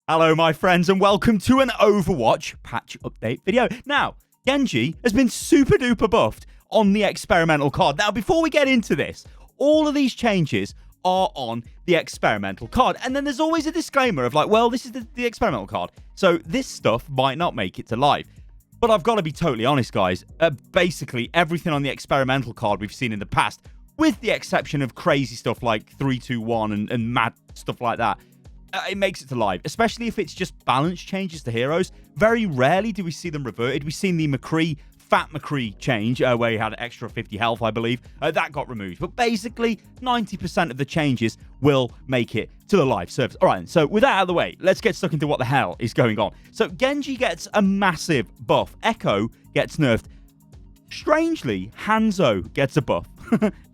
Hello, my friends, and welcome to an Overwatch patch update video. Now, Genji has been super duper buffed on the experimental card. Now, before we get into this, all of these changes are on the experimental card. And then there's always a disclaimer of like, well, this is the experimental card, so this stuff might not make it to live. But I've got to be totally honest, guys. Basically, everything on the experimental card we've seen in the past, with the exception of crazy stuff like 3-2-1 and mad stuff like that, it makes it to live, especially if it's just balance changes to heroes. Very rarely do we see them reverted. We've seen the Fat McCree change, where he had an extra 50 health, I believe. That got removed. But basically, 90% of the changes will make it to the live service. All right, so with that out of the way, let's get stuck into what the hell is going on. So Genji gets a massive buff. Echo gets nerfed. Strangely, Hanzo gets a buff.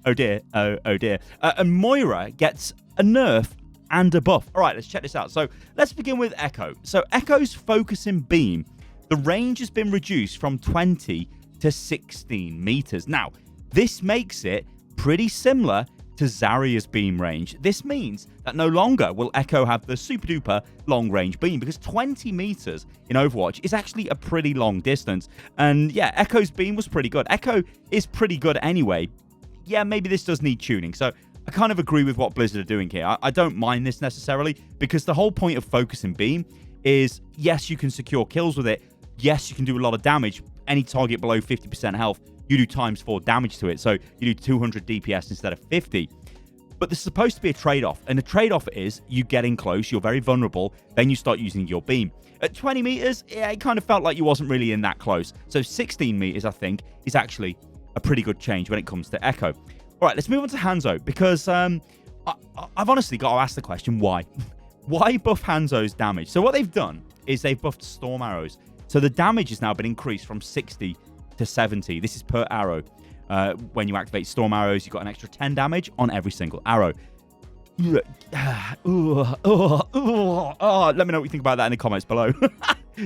Oh dear, oh dear. And Moira gets a nerf and a buff. All right, let's check this out. So let's begin with Echo. So Echo's focusing beam, the range has been reduced from 20 to 16 meters. Now, this makes it pretty similar to Zarya's beam range. This means that no longer will Echo have the super duper long range beam, because 20 meters in Overwatch is actually a pretty long distance. And yeah, Echo's beam was pretty good. Echo is pretty good anyway. Yeah, maybe this does need tuning. So I kind of agree with what Blizzard are doing here. I don't mind this necessarily, because the whole point of focusing beam is, yes, you can secure kills with it. Yes, you can do a lot of damage. Any target below 50% health, you do times 4 damage to it. So you do 200 DPS instead of 50. But there's supposed to be a trade-off. And the trade-off is you get in close, you're very vulnerable, then you start using your beam. At 20 meters, yeah, it kind of felt like you wasn't really in that close. So 16 meters, I think, is actually a pretty good change when it comes to Echo. All right, let's move on to Hanzo, because I've honestly got to ask the question, why? Why buff Hanzo's damage? So what they've done is they've buffed storm arrows. So the damage has now been increased from 60 to 70. This is per arrow. When you activate storm arrows, you've got an extra 10 damage on every single arrow. Let me know what you think about that in the comments below.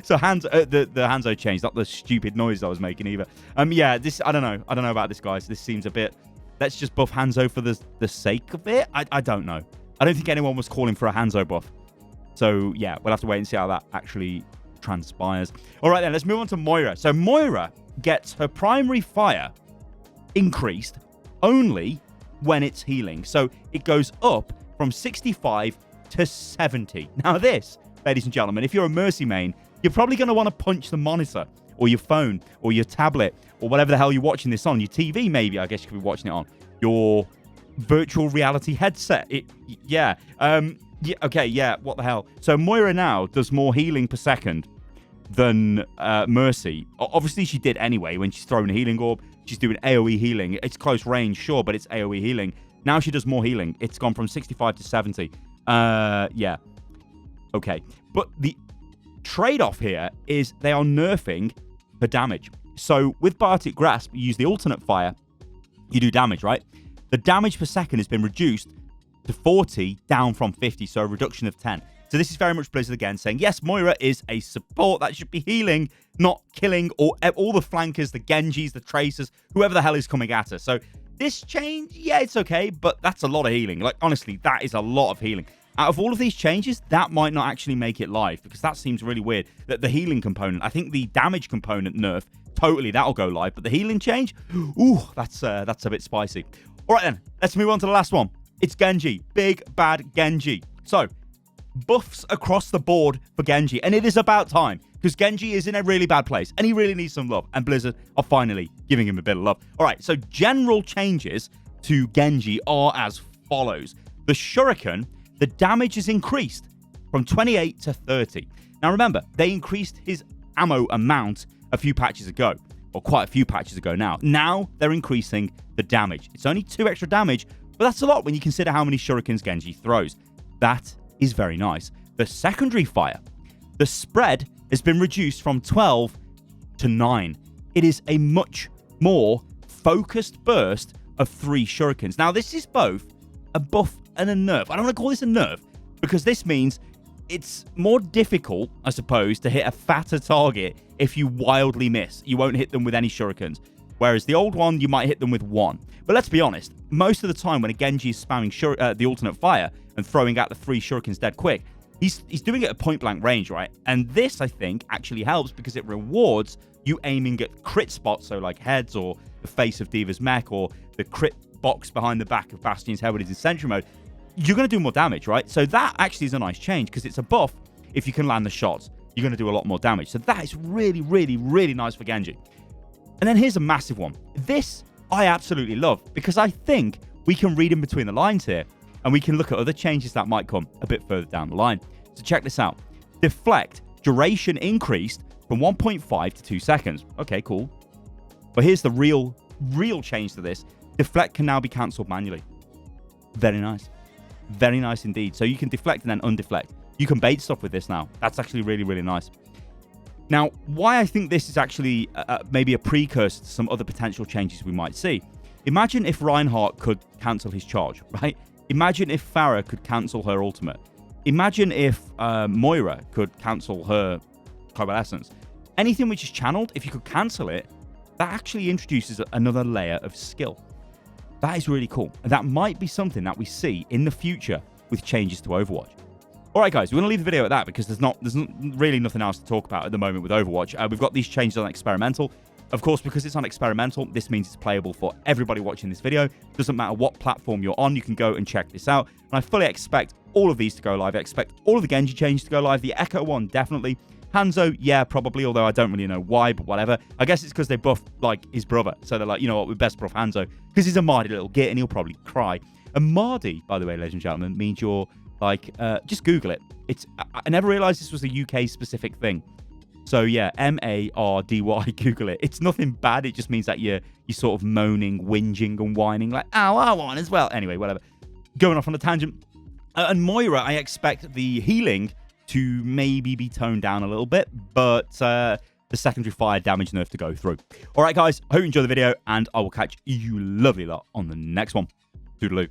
So Hanzo, the Hanzo change, not the stupid noise I was making either. Yeah, this, I don't know about this, guys. This seems a bit, let's just buff Hanzo for the sake of it. I don't know. I don't think anyone was calling for a Hanzo buff. So yeah, we'll have to wait and see how that actually transpires. All right then, let's move on to Moira. So Moira gets her primary fire increased only when it's healing. So it goes up from 65 to 70. Now this, ladies and gentlemen, if you're a Mercy main, you're probably going to want to punch the monitor or your phone or your tablet or whatever the hell you're watching this on. Your TV, maybe, I guess you could be watching it on. Your virtual reality headset. Yeah, okay, yeah, what the hell. So Moira now does more healing per second than Mercy. Obviously, she did anyway when she's throwing a healing orb. She's doing AoE healing. It's close range, sure, but it's AoE healing. Now she does more healing. It's gone from 65 to 70. Yeah. Okay. But the trade-off here is they are nerfing the damage. So with Bartic Grasp, you use the alternate fire, you do damage, right? The damage per second has been reduced to 40, down from 50, so a reduction of 10. So this is very much Blizzard again saying, yes, Moira is a support that should be healing, not killing all the flankers, the Genjis, the Tracers, whoever the hell is coming at her. So this change, yeah, it's okay, but that's a lot of healing. Like, honestly, that is a lot of healing. Out of all of these changes, that might not actually make it live, because that seems really weird. That the healing component, I think the damage component nerf, totally, that'll go live. But the healing change, ooh, that's a bit spicy. All right, then, let's move on to the last one. It's Genji. Big bad Genji. So, buffs across the board for Genji. And it is about time, because Genji is in a really bad place, and he really needs some love. And Blizzard are finally giving him a bit of love. All right, so general changes to Genji are as follows. The Shuriken, the damage is increased from 28 to 30. Now, remember, they increased his ammo amount a few patches ago, or quite a few patches ago now. Now, they're increasing the damage. It's only 2 extra damage, but that's a lot when you consider how many Shurikens Genji throws. That is very nice. The secondary fire, the spread has been reduced from 12 to 9. It is a much more focused burst of 3 Shurikens. Now, this is both a buff and a nerf. I don't want to call this a nerf, because this means it's more difficult, I suppose, to hit a fatter target if you wildly miss. You won't hit them with any Shurikens. Whereas the old one, you might hit them with 1. But let's be honest, most of the time when a Genji is spamming the alternate fire and throwing out the 3 Shurikens dead quick, he's doing it at point blank range, right? And this, I think, actually helps because it rewards you aiming at crit spots, so like heads or the face of D.Va's mech or the crit box behind the back of Bastion's head when he's in sentry mode. You're going to do more damage, right? So that actually is a nice change because it's a buff. If you can land the shots, you're going to do a lot more damage. So that is really, really, really nice for Genji. And then here's a massive one. This I absolutely love because I think we can read in between the lines here and we can look at other changes that might come a bit further down the line. So check this out. Deflect duration increased from 1.5 to 2 seconds. Okay, cool. But here's the real change to this. Deflect can now be cancelled manually. Very nice. Very nice indeed. So you can deflect and then undeflect. You can bait stuff with this now. That's actually really, really nice. Now, why I think this is actually maybe a precursor to some other potential changes we might see. Imagine if Reinhardt could cancel his charge, right? Imagine if Pharah could cancel her ultimate. Imagine if Moira could cancel her coalescence. Anything which is channeled, if you could cancel it, that actually introduces another layer of skill. That is really cool. And that might be something that we see in the future with changes to Overwatch. All right, guys, we're going to leave the video at that because there's really nothing else to talk about at the moment with Overwatch. We've got these changes on experimental. Of course, because it's on experimental, this means it's playable for everybody watching this video. Doesn't matter what platform you're on, you can go and check this out. And I fully expect all of these to go live. I expect all of the Genji changes to go live. The Echo one, definitely. Hanzo, yeah, probably, although I don't really know why, but whatever. I guess it's because they buffed, like, his brother. So they're like, you know what, we best buff Hanzo. Because he's a mardy little git and he'll probably cry. And mardy, by the way, ladies and gentlemen, means you're, like, just Google it. I never realized this was a UK-specific thing. So, yeah, M-A-R-D-Y, Google it. It's nothing bad. It just means that you're sort of moaning, whinging, and whining, like, oh, I want as well. Anyway, whatever. Going off on a tangent. And Moira, I expect the healing to maybe be toned down a little bit, but the secondary fire damage nerf to go through. All right, guys, I hope you enjoyed the video, and I will catch you lovely lot on the next one. Toodaloo.